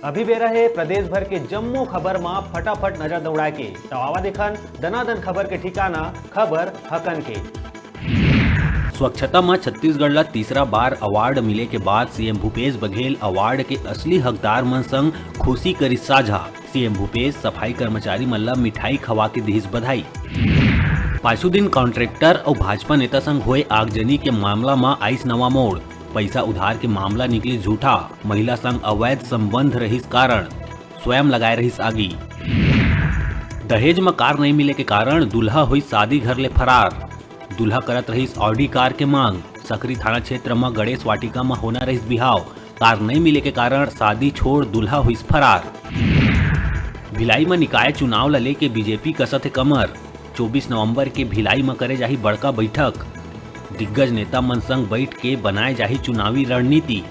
अभी बेरा है प्रदेश भर के जम्मो खबर में फटाफट नजर दौड़ा के तवावा देखन दनादन खबर के ठिकाना खबर हकन के। स्वच्छता में छत्तीसगढ़ ला तीसरा बार अवार्ड मिले के बाद सीएम भूपेश बघेल अवार्ड के असली हकदार मन संग खुशी करी साझा। सीएम भूपेश सफाई कर्मचारी मन ला मिठाई खवा के दिहिस बधाई। पांचों दिन कॉन्ट्रैक्टर और भाजपा नेता संग हुए आगजनी के मामला में आइस नवा मोड़। पैसा उधार के मामला निकली झूठा, महिला संग अवैध संबंध रहिस कारण स्वयं लगाए रहिस आगी। दहेज में कार नहीं मिले के कारण दूल्हा हुई शादी घर ले फरार। दूल्हा करत रहिस ऑडी कार के मांग। सकरी थाना क्षेत्र में गणेश वाटिका में होना रहिस बिहाव। कार नहीं मिले के कारण शादी छोड़ दूल्हा हुई फरार। भिलाई में निकाय चुनाव ला लेके बीजेपी कसत है कमर। 24 नवंबर के भिलाई में करे जाही बड़का बैठक। दिग्गज नेता मन संग बैठ के बनाए जाही चुनावी रणनीति।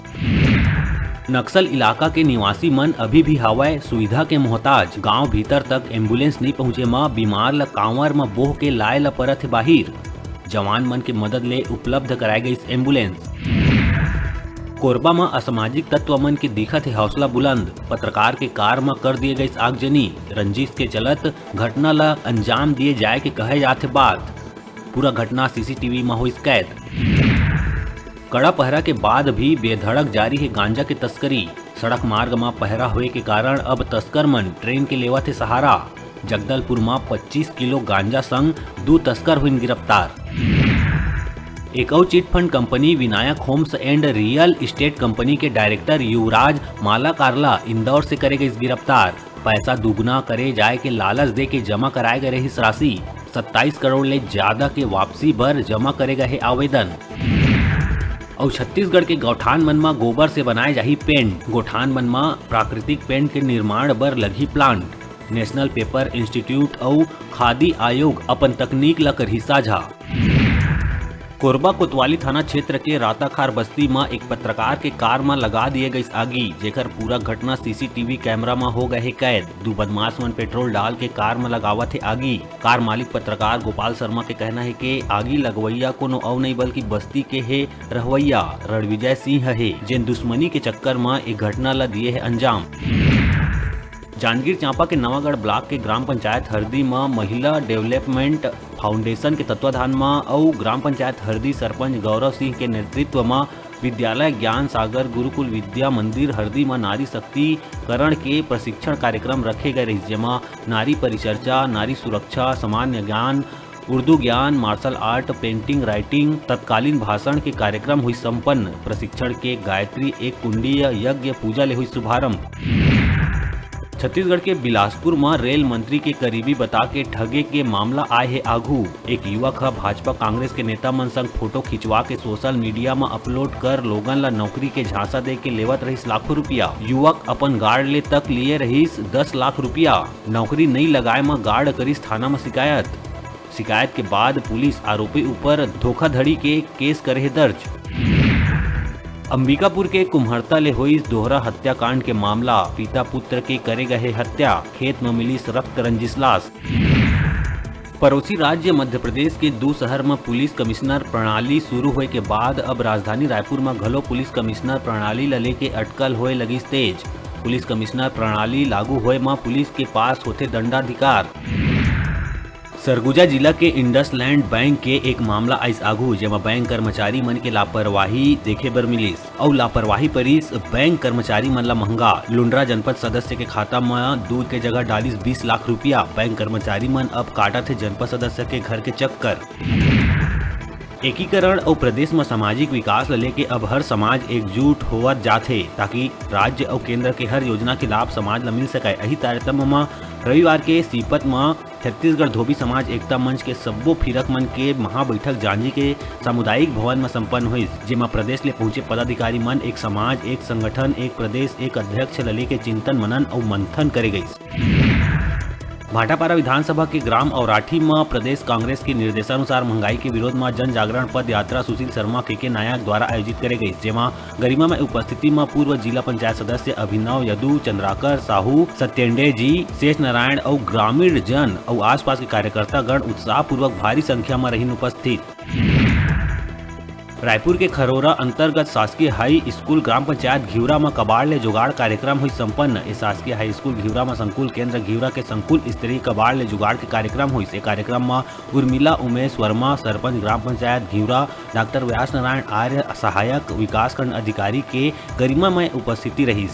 नक्सल इलाका के निवासी मन अभी भी हवाए सुविधा के मोहताज। गांव भीतर तक एम्बुलेंस नहीं पहुंचे मां बीमार ला कांवर में बोह के लाए ला परत है बाहिर। जवान मन के मदद ले उपलब्ध कराई गई एम्बुलेंस। कोरबा में असामाजिक तत्व मन के दिखत है हौसला बुलंद। पत्रकार के कार में कर दिए गई आगजनी। रंजिश के चलत घटना ला अंजाम दिए जाए के कहे जाते बात। पूरा घटना सीसीटीवी में हुई कैद। कड़ा पहरा के बाद भी बेधड़क जारी है गांजा की तस्करी। सड़क मार्ग में पहरा हुए के कारण अब तस्कर मन ट्रेन के लेवा थे सहारा। जगदलपुर में 25 किलो गांजा संग 2 तस्कर हुए गिरफ्तार। एक और chit fund company Vinayak homes and real estate company के डायरेक्टर युवराज माला कारला इंदौर से करे गई गिरफ्तार। पैसा दुगुना करे जाए के लालच दे के जमा कराए गए इस राशि 27 करोड़ ले ज्यादा के वापसी भर जमा करे गए आवेदन। और छत्तीसगढ़ के गौठान मन में गोबर से बनाए जाही पेंट। गौठान मन में प्राकृतिक पेंट के निर्माण बर लगी प्लांट। नेशनल पेपर इंस्टीट्यूट और खादी आयोग अपन तकनीक ला करही साझा। कोरबा कोतवाली थाना क्षेत्र के राताखार बस्ती में एक पत्रकार के कार में लगा दिए गई आगी, जेकर पूरा घटना सीसीटीवी कैमरा में हो गए कैद। 2 बदमाश मन पेट्रोल डाल के कार में लगावत है आगी। कार मालिक पत्रकार गोपाल शर्मा के कहना है कि आगी लगवैया कोनो और नहीं बल्कि बस्ती के है रहवैया रणविजय सिंह है, जिन दुश्मनी के चक्कर में एक घटना ला दिए है अंजाम। जांजगीर चांपा के नवागढ़ ब्लॉक के ग्राम पंचायत हरदी में महिला डेवलपमेंट फाउंडेशन के तत्वाधान में और ग्राम पंचायत हरदी सरपंच गौरव सिंह के नेतृत्व में विद्यालय ज्ञान सागर गुरुकुल विद्या मंदिर हरदी में नारी शक्तिकरण के प्रशिक्षण कार्यक्रम रखे गए रहे, जेमा नारी परिचर्चा, नारी सुरक्षा, सामान्य ज्ञान, उर्दू ज्ञान, मार्शल आर्ट, पेंटिंग, राइटिंग, तत्कालीन भाषण के कार्यक्रम हुई संपन्न। प्रशिक्षण के गायत्री एक कुंडीय यज्ञ पूजा ले हुई शुभारंभ। छत्तीसगढ़ के बिलासपुर में रेल मंत्री के करीबी बता के ठगे के मामला आए है आगू। एक युवक है भाजपा कांग्रेस के नेता मन संग फोटो खिंचवा के सोशल मीडिया में अपलोड कर लोगन ला नौकरी के झांसा दे के लेवत रहिस लाखों रुपया। युवक अपन गार्ड ले तक लिए रहिस 10 लाख रुपया। नौकरी नहीं लगाए में गार्ड करिस थाना में शिकायत के बाद पुलिस आरोपी ऊपर धोखाधड़ी के केस करे है दर्ज। अंबिकापुर के कुम्हरता ले हुई दोहरा हत्याकांड के मामला। पिता पुत्र के करे गए हत्या, खेत में मिली रक्त रंजिश लाश। पड़ोसी राज्य मध्य प्रदेश के 2 शहर में पुलिस कमिश्नर प्रणाली शुरू होए के बाद अब राजधानी रायपुर में घलो पुलिस कमिश्नर प्रणाली ला लेके अटकल होए लगी तेज। पुलिस कमिश्नर प्रणाली लागू होए में पुलिस के पास होते दंडाधिकार। सरगुजा जिला के इंडसलैंड बैंक के एक मामला आइस आगू, जेमा बैंक कर्मचारी मन के लापरवाही देखे बर मिलिस और लापरवाही परिस बैंक कर्मचारी मन ला महंगा। लुंड्रा जनपद सदस्य के खाता में 2 के जगह डालिस 20 लाख रुपया। बैंक कर्मचारी मन अब काटत है जनपद सदस्य के घर के चक्कर। एकीकरण और प्रदेश में सामाजिक विकास लेके अब हर समाज एकजुट होवत जाथे, ताकि राज्य और केंद्र के हर योजना के लाभ समाज ला मिल सके। यही तारतम्य में रविवार के सीपत में छत्तीसगढ़ धोबी समाज एकता मंच के सब्बो फिरक मन के महाबैठक जांजी के सामुदायिक भवन में संपन्न हुई, जेमा प्रदेश ले पहुंचे पदाधिकारी मन एक समाज, एक संगठन, एक प्रदेश, एक अध्यक्ष ले के चिंतन मनन और मंथन करे गई। भाटापारा विधानसभा के ग्राम औराठी में प्रदेश कांग्रेस के निर्देशानुसार महंगाई के विरोध में जन जागरण पद यात्रा सुशील शर्मा के नायक द्वारा आयोजित करे गई, जेमा गरिमा में उपस्थिति में पूर्व जिला पंचायत सदस्य अभिनव यदु, चंद्राकर साहू, सत्येंडे जी, शेष नारायण और ग्रामीण जन और आसपास के कार्यकर्ता गण उत्साह पूर्वक भारी संख्या में रही उपस्थित। रायपुर के खरोरा अंतर्गत शासकीय हाई स्कूल ग्राम पंचायत घिवरा में कबाड़ ले जुगाड़ कार्यक्रम हुई संपन्न। इस शासकीय हाई स्कूल घिवरा में संकुल केंद्र घिवरा के संकुल स्तरीय कबाड़ ले जुगाड़ के कार्यक्रम हुई। इस कार्यक्रम में उर्मिला उमेश वर्मा सरपंच ग्राम पंचायत घिवरा, डॉक्टर व्यास नारायण आर्य सहायक विकासखंड अधिकारी के गरिमामय उपस्थिति रही।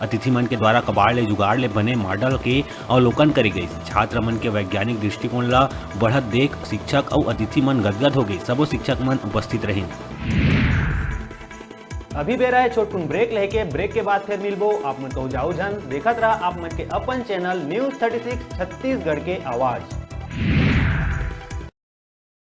अतिथि मन के द्वारा कबाड़ ले जुगाड़ ले बने मॉडल के अवलोकन करी गई। छात्र मन के वैज्ञानिक दृष्टिकोण ला बढ़त देख शिक्षक और अतिथि मन गदगद हो गए। सबो शिक्षक मन उपस्थित रहे। अभी बेरा है छोटकुन ब्रेक लेके, ब्रेक के बाद फिर मिलबो। आप मन को जाऊ जन देखत रहा आप मन के अपन चैनल न्यूज़ 36 छत्तीसगढ़ के आवाज।